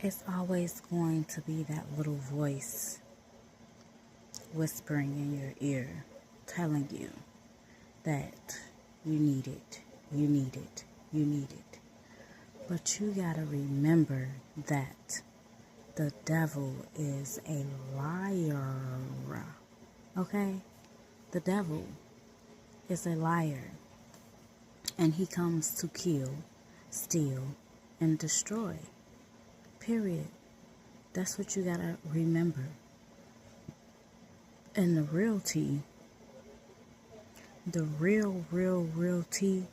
it's always going to be that little voice whispering in your ear, telling you that you need it, you need it, you need it. But you gotta remember that the devil is a liar. Okay? The devil is a liar. And he comes to kill, steal, and destroy. Period. That's what you gotta remember. And the real tea, the real tea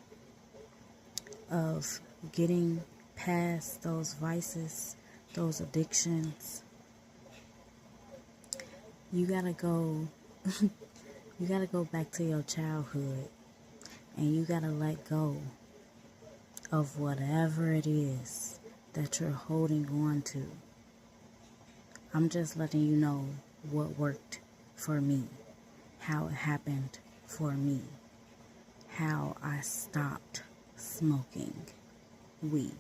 of getting past those vices, those addictions, you gotta go you gotta go back to your childhood, and you gotta let go of whatever it is that you're holding on to. I'm just letting you know what worked for me, how it happened for me, how I stopped smoking weed.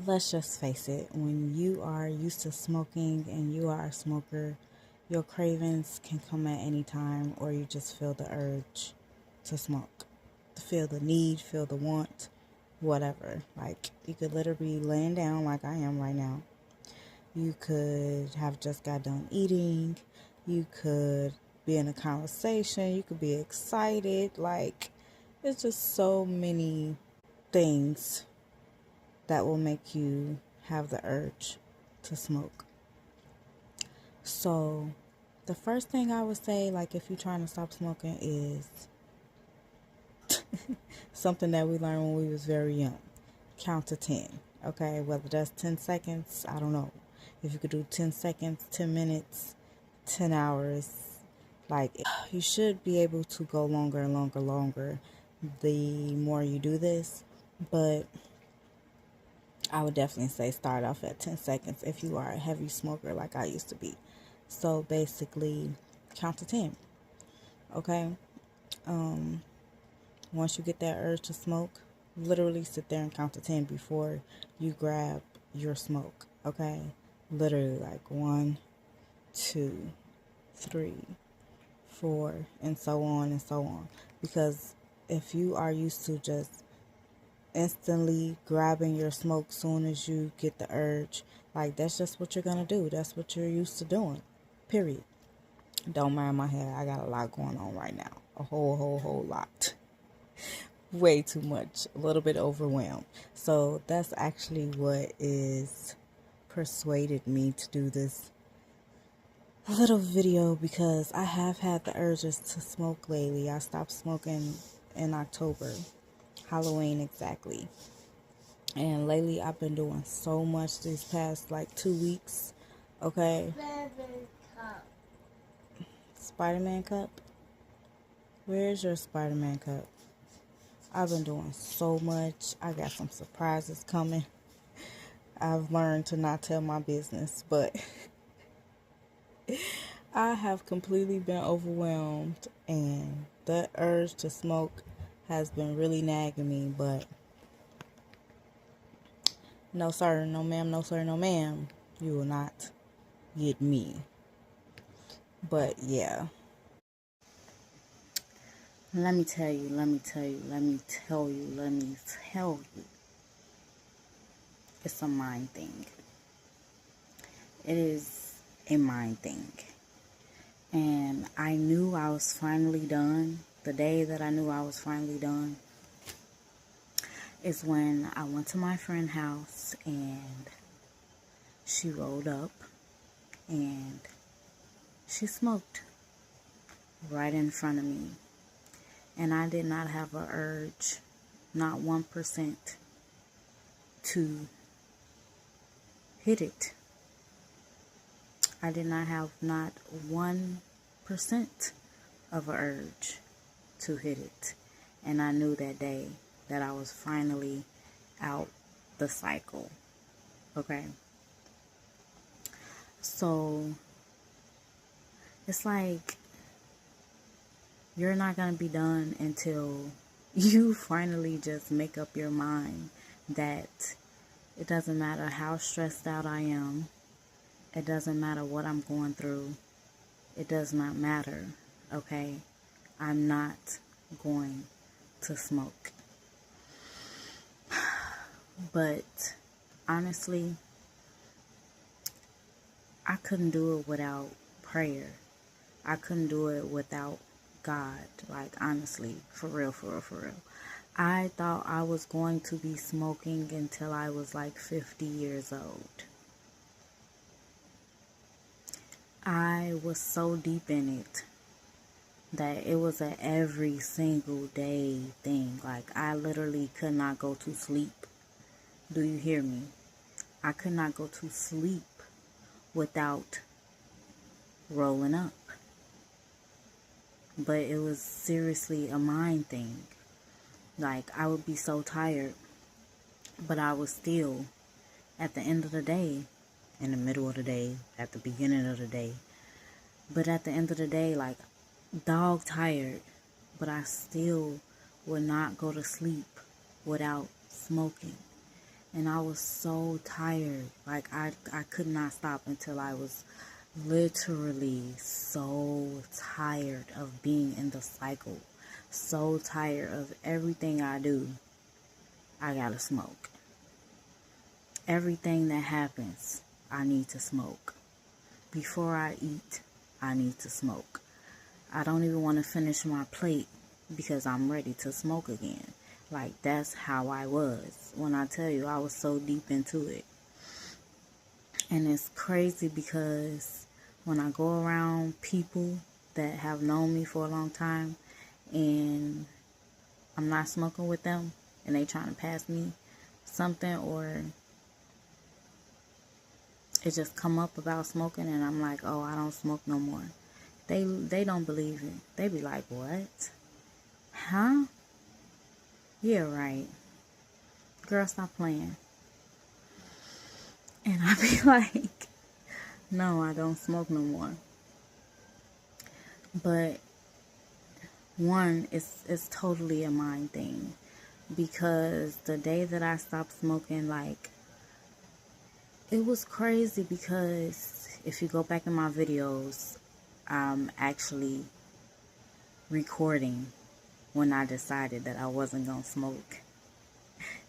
Let's just face it, when you are used to smoking and you are a smoker, your cravings can come at any time, or you just feel the urge to smoke. Feel the need, feel the want, whatever. Like, you could literally be laying down like I am right now. You could have just got done eating. You could be in a conversation. You could be excited. Like, it's just so many things that will make you have the urge to smoke. So, the first thing I would say, like, if you're trying to stop smoking, is something that we learned when we was very young. Count to 10. Okay, whether that's 10 seconds, I don't know. If you could do 10 seconds, 10 minutes, 10 hours, like, you should be able to go longer and longer the more you do this. But I would definitely say start off at 10 seconds if you are a heavy smoker like I used to be. So basically, count to 10. Okay? Once you get that urge to smoke, literally sit there and count to 10 before you grab your smoke. Okay? Literally, like 1, 2, 3, 4, and so on and so on. Because if you are used to just instantly grabbing your smoke soon as you get the urge, like, that's just what you're gonna do. That's what you're used to doing. Period. Don't mind my hair. I got a lot going on right now. A whole lot. way too much, a little bit overwhelmed. So that's actually what is persuaded me to do this little video, because I have had the urges to smoke lately. I stopped smoking in October, Halloween exactly. And lately I've been doing so much these past like 2 weeks. Okay. Spider-Man cup? Where's your Spider-Man cup? I've been doing so much. I got some surprises coming. I've learned to not tell my business, but I have completely been overwhelmed, and the urge to smoke has been really nagging me, but no sir, no ma'am, no sir, no ma'am, you will not get me. But yeah, let me tell you, it's a mind thing. It is a mind thing. And I knew I was finally done. The day that I knew I was finally done is when I went to my friend's house and she rolled up and she smoked right in front of me. And I did not have an urge, not 1%, to hit it. I did not have not 1% of an urge to hit it. And I knew that day that I was finally out the cycle. Okay? So, it's like you're not going to be done until you finally just make up your mind that it doesn't matter how stressed out I am. It doesn't matter what I'm going through. It does not matter, okay? I'm not going to smoke. But honestly, I couldn't do it without prayer. I couldn't do it without God. Like, honestly, for real. I thought I was going to be smoking until I was like 50 years old. I was so deep in it that it was a every single day thing. Like, I literally could not go to sleep. Do you hear me? I could not go to sleep without rolling up. But it was seriously a mind thing. Like, I would be so tired, but I was still, at the end of the day, in the middle of the day, at the beginning of the day, but at the end of the day, like, dog tired, but I still would not go to sleep without smoking. And I was so tired. Like, I could not stop until I was literally so tired of being in the cycle. So tired of everything I do. I gotta smoke. Everything that happens, I need to smoke. Before I eat, I need to smoke. I don't even want to finish my plate because I'm ready to smoke again. Like, that's how I was. When I tell you, I was so deep into it. And it's crazy because when I go around people that have known me for a long time and I'm not smoking with them and they trying to pass me something, or it just come up about smoking and I'm like, oh, I don't smoke no more. They don't believe it. They be like, what? Huh? Yeah, right. Girl, stop playing. And I be like, no, I don't smoke no more. But one, it's totally a mind thing. Because the day that I stopped smoking, like, it was crazy because if you go back in my videos, I'm actually recording when I decided that I wasn't going to smoke.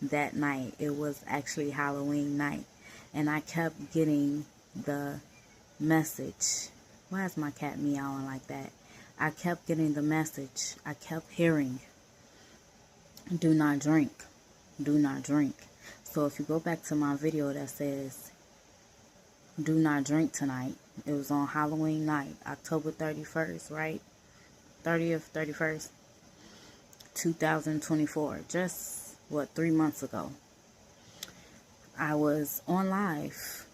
That night, it was actually Halloween night. And I kept getting the message. Why is my cat meowing like that? I kept getting the message. I kept hearing do not drink. Do not drink. So if you go back to my video that says, do not drink tonight, it was on Halloween night, October 31st, right? 30th, 31st, 2024. Just, 3 months ago. I was on live.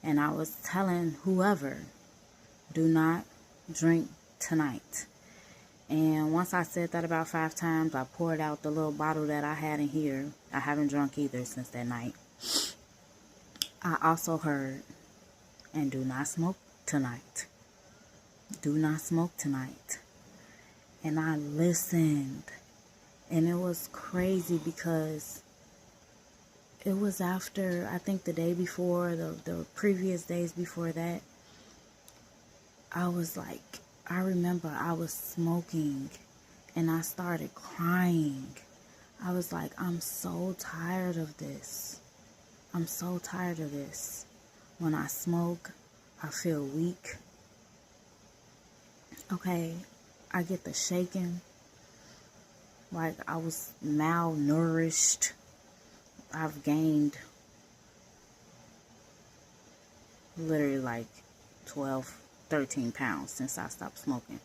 And I was telling whoever, do not drink tonight. And once I said that about 5 times, I poured out the little bottle that I had in here. I haven't drunk either since that night. I also heard, and do not smoke tonight. Do not smoke tonight. And I listened. And it was crazy because it was after, I think the day before, the previous days before that, I was like, I remember I was smoking and I started crying. I was like, I'm so tired of this. I'm so tired of this. When I smoke, I feel weak. Okay, I get the shaking. Like I was malnourished. I've gained literally like 12, 13 pounds since I stopped smoking.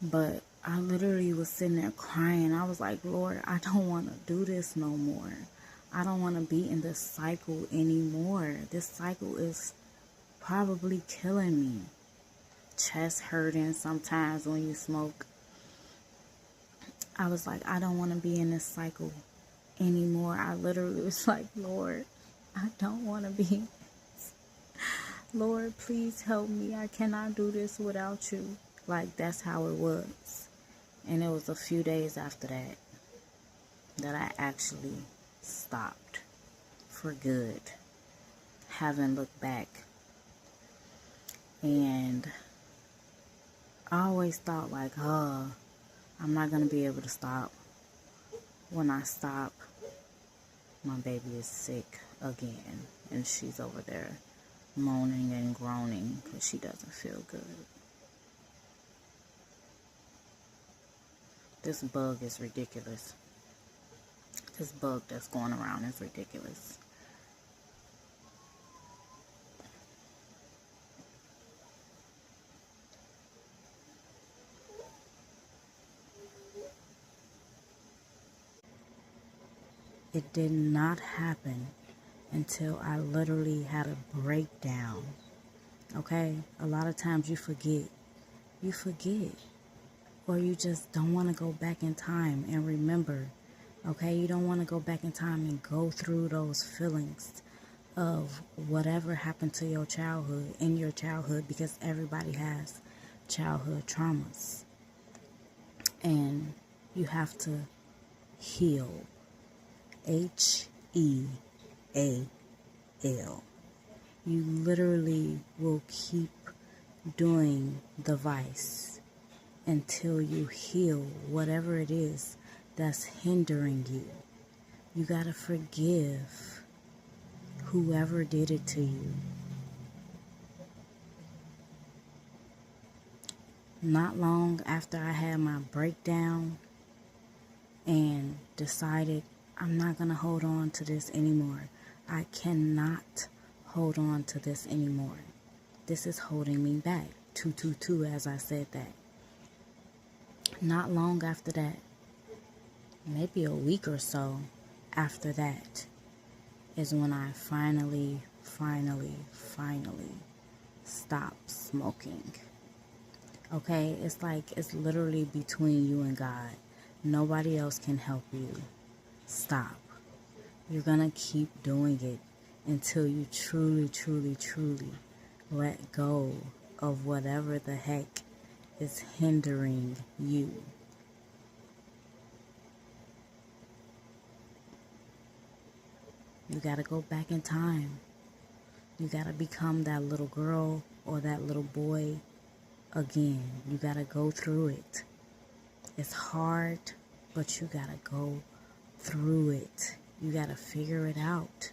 But I literally was sitting there crying. I was like, Lord, I don't want to do this no more. I don't want to be in this cycle anymore. This cycle is probably killing me. Chest hurting sometimes when you smoke. I was like, I don't want to be in this cycle anymore. I literally was like, Lord, I don't want to be. Lord, please help me. I cannot do this without you. Like, that's how it was. And it was a few days after that I actually stopped for good. Haven't looked back. And I always thought like, I'm not going to be able to stop. When I stop, my baby is sick again. And she's over there moaning and groaning because she doesn't feel good. This bug is ridiculous. This bug that's going around is ridiculous. It did not happen until I literally had a breakdown. Okay? A lot of times you forget. You forget. Or you just don't want to go back in time and remember. Okay? You don't want to go back in time and go through those feelings of whatever happened to your childhood, in your childhood, because everybody has childhood traumas. And you have to heal. H-E-A-L. You literally will keep doing the vice until you heal whatever it is that's hindering you. You gotta forgive whoever did it to you. Not long after I had my breakdown and decided I'm not going to hold on to this anymore. I cannot hold on to this anymore. This is holding me back. 222 as I said that. Not long after that, maybe a week or so after that, is when I finally stopped smoking. Okay, it's like it's literally between you and God. Nobody else can help you. Stop. You're gonna keep doing it until you truly let go of whatever the heck is hindering you. You gotta go back in time. You gotta become that little girl or that little boy again. You gotta go through it. It's hard, but you gotta go through it. You gotta figure it out.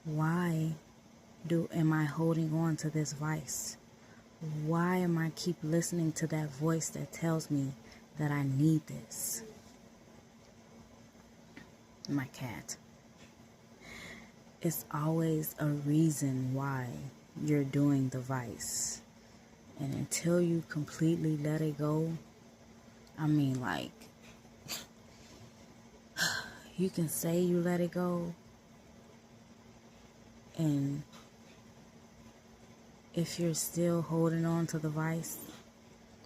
Why am I holding on to this vice? Why am I keep listening to that voice that tells me that I need this. My cat. It's always a reason why you're doing the vice. And until you completely let it go, I mean, like, you can say you let it go, and if you're still holding on to the vice,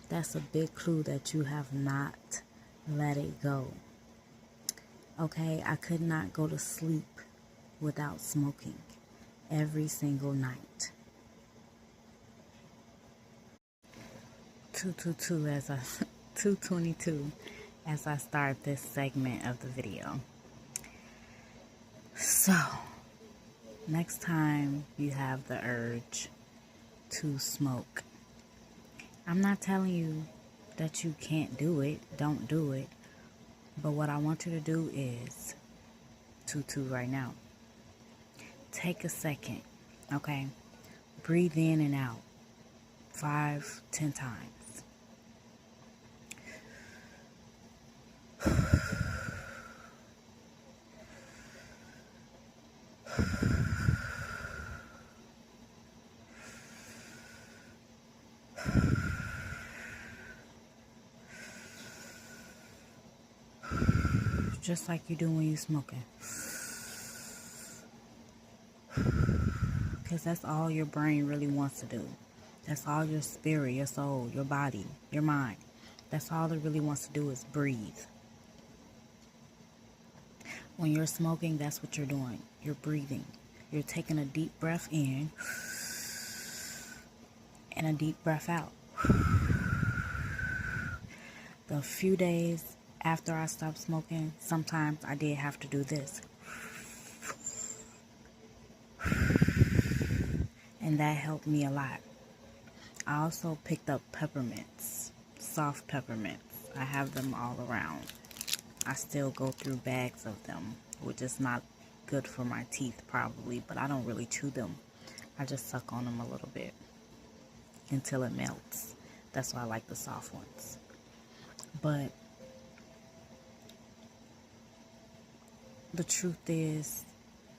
that's a big clue that you have not let it go. Okay, I could not go to sleep without smoking every single night. 222 as I 222 as I start this segment of the video. So, next time you have the urge to smoke, I'm not telling you that you can't do it, don't do it, but what I want you to do is 22 right now. Take a second, okay? Breathe in and out 5-10 times. Just like you do when you're smoking. Because that's all your brain really wants to do. That's all your spirit, your soul, your body, your mind. That's all it really wants to do is breathe. When you're smoking, that's what you're doing. You're breathing. You're taking a deep breath in and a deep breath out. The few days after I stopped smoking, sometimes I did have to do this. And that helped me a lot. I also picked up peppermints, soft peppermints. I have them all around. I still go through bags of them, which is not good for my teeth probably, but I don't really chew them. I just suck on them a little bit until it melts. That's why I like the soft ones. But the truth is,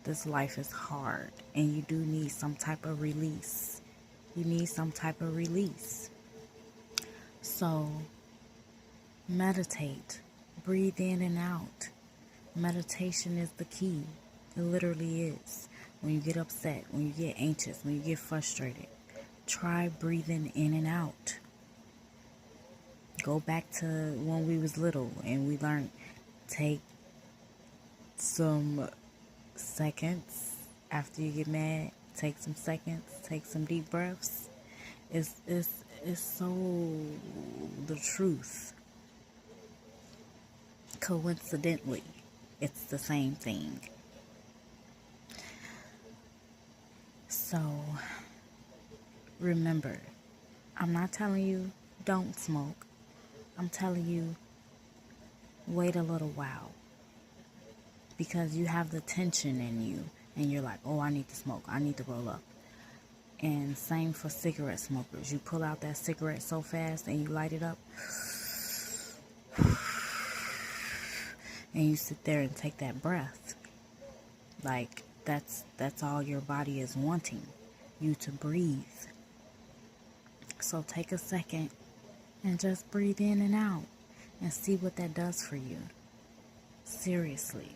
this life is hard, and you do need some type of release. You need some type of release. So, meditate. Breathe in and out. Meditation is the key. It literally is. When you get upset, when you get anxious, when you get frustrated, try breathing in and out. Go back to when we was little and we learned, take some seconds after you get mad, take some seconds, take some deep breaths. It's so the truth. Coincidentally, it's the same thing. So, remember, I'm not telling you don't smoke. I'm telling you, wait a little while. Because you have the tension in you, and you're like, oh, I need to smoke. I need to roll up. And same for cigarette smokers. You pull out that cigarette so fast and you light it up. And you sit there and take that breath. Like, that's all your body is wanting. You to breathe. So take a second and just breathe in and out. And see what that does for you. Seriously.